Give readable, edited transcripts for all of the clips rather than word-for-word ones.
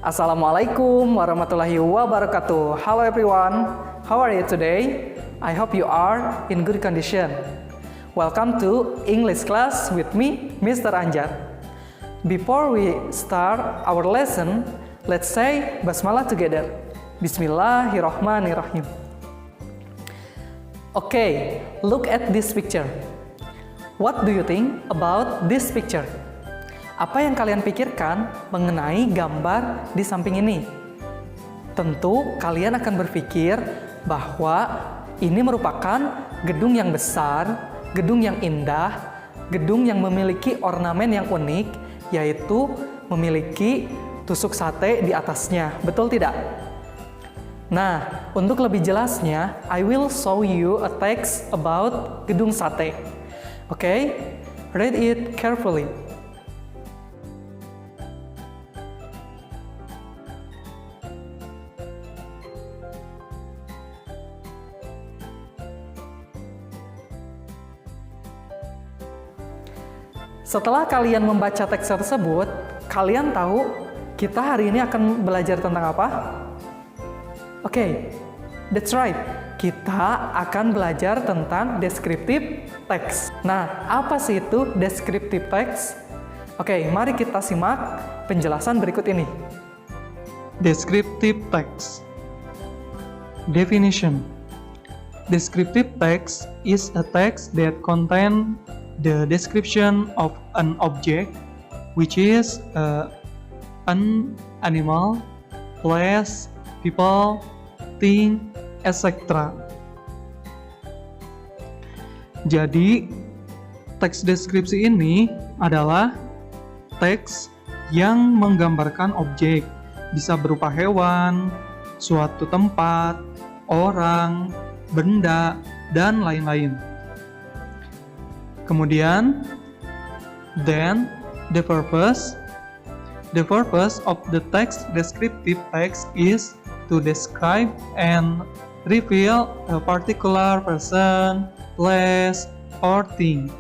Assalamualaikum warahmatullahi wabarakatuh. Hello everyone, how are you today? I hope you are in good condition. Welcome to English class with me, Mr. Anjar. Before we start our lesson, let's say Basmalah together. Bismillahirrahmanirrahim. Okay, look at this picture. What do you think about this picture? Apa yang kalian pikirkan mengenai gambar di samping ini? Tentu kalian akan berpikir bahwa ini merupakan gedung yang besar, gedung yang indah, gedung yang memiliki ornamen yang unik, yaitu memiliki tusuk sate di atasnya. Betul tidak? Nah, untuk lebih jelasnya, I will show you a text about gedung sate. Okay? Read it carefully. Setelah kalian membaca teks tersebut, kalian tahu kita hari ini akan belajar tentang apa? Oke, that's right. Kita akan belajar tentang descriptive text. Nah, apa sih itu descriptive text? Oke, mari kita simak penjelasan berikut ini. Descriptive text. Definition. Descriptive text is a text that contains the description of an object, which is an animal, place, people, thing, etc. Jadi, teks deskripsi ini adalah teks yang menggambarkan objek, bisa berupa hewan, suatu tempat, orang, benda, dan lain-lain. Kemudian, then the purpose of the text descriptive text is to describe and reveal a particular person, place, or thing.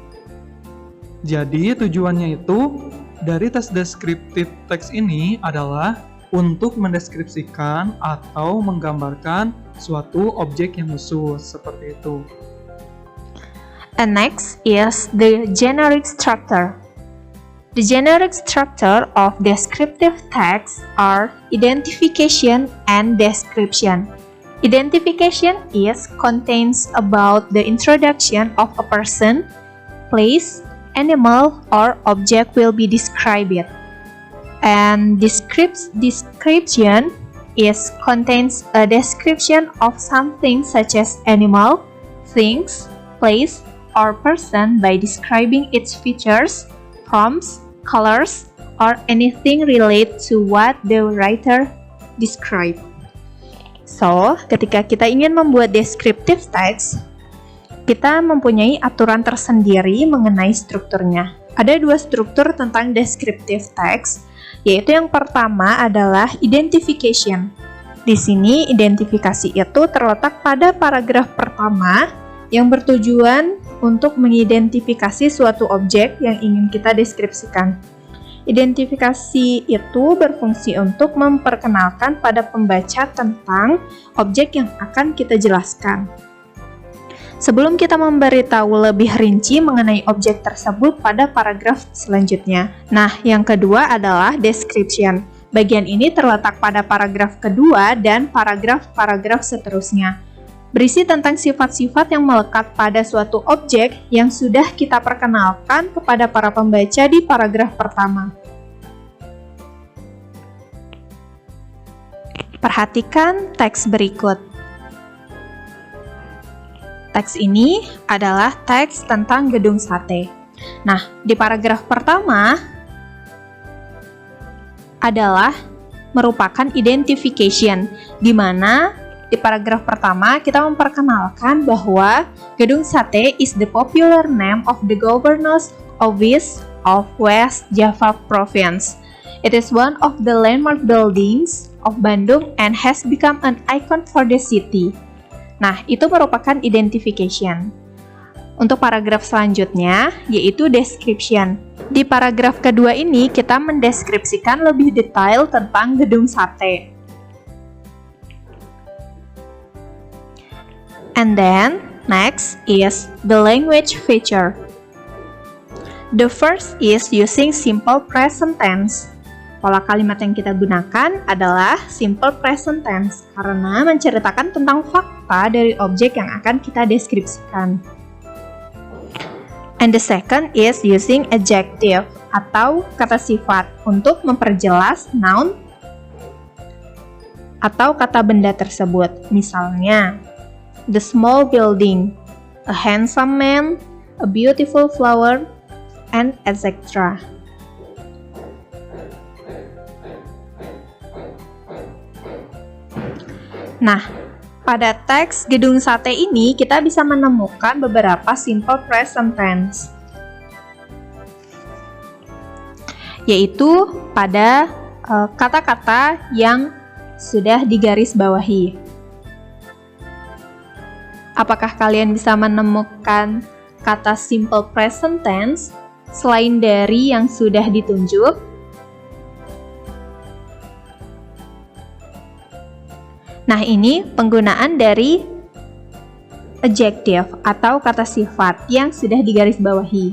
Jadi tujuannya itu dari tes descriptive text ini adalah untuk mendeskripsikan atau menggambarkan suatu objek yang khusus, seperti itu. And next is the generic structure. The generic structure of descriptive text are identification and description. Identification contains about the introduction of a person, place, animal, or object will be described. And description contains a description of something such as animal, things, place, or person by describing its features, forms, colors, or anything related to what the writer described. So, ketika kita ingin membuat descriptive text, kita mempunyai aturan tersendiri mengenai strukturnya. Ada dua struktur tentang descriptive text, yaitu yang pertama adalah identification. Di sini, identifikasi itu terletak pada paragraf pertama yang bertujuan untuk mengidentifikasi suatu objek yang ingin kita deskripsikan. Identifikasi itu berfungsi untuk memperkenalkan pada pembaca tentang objek yang akan kita jelaskan. Sebelum kita memberitahu lebih rinci mengenai objek tersebut pada paragraf selanjutnya. Nah, yang kedua adalah description. Bagian ini terletak pada paragraf kedua dan paragraf-paragraf seterusnya. Berisi tentang sifat-sifat yang melekat pada suatu objek yang sudah kita perkenalkan kepada para pembaca di paragraf pertama. Perhatikan teks berikut. Teks ini adalah teks tentang gedung sate. Nah, di paragraf pertama adalah merupakan identification, di mana di paragraf pertama, kita memperkenalkan bahwa Gedung Sate is the popular name of the governor's office of West Java Province. It is one of the landmark buildings of Bandung and has become an icon for the city. Nah, itu merupakan identification. Untuk paragraf selanjutnya, yaitu description. Di paragraf kedua ini, kita mendeskripsikan lebih detail tentang gedung sate. And then, next is the language feature. The first is using simple present tense. Pola kalimat yang kita gunakan adalah simple present tense karena menceritakan tentang fakta dari objek yang akan kita deskripsikan. And the second is using adjective atau kata sifat untuk memperjelas noun atau kata benda tersebut. Misalnya, the small building, a handsome man, a beautiful flower, and etc. Nah, pada teks gedung sate ini kita bisa menemukan beberapa simple present tense, yaitu pada kata-kata yang sudah digarisbawahi. Apakah kalian bisa menemukan kata simple present tense selain dari yang sudah ditunjuk? Nah, ini penggunaan dari adjective atau kata sifat yang sudah digarisbawahi.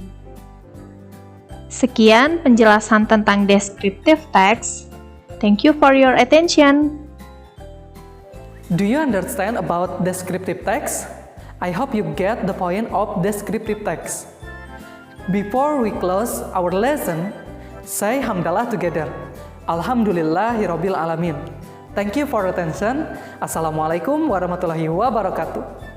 Sekian penjelasan tentang descriptive text. Thank you for your attention. Do you understand about descriptive text? I hope you get the point of descriptive text. Before we close our lesson, say hamdalah together. Alhamdulillahirabbil alamin. Thank you for attention. Assalamualaikum warahmatullahi wabarakatuh.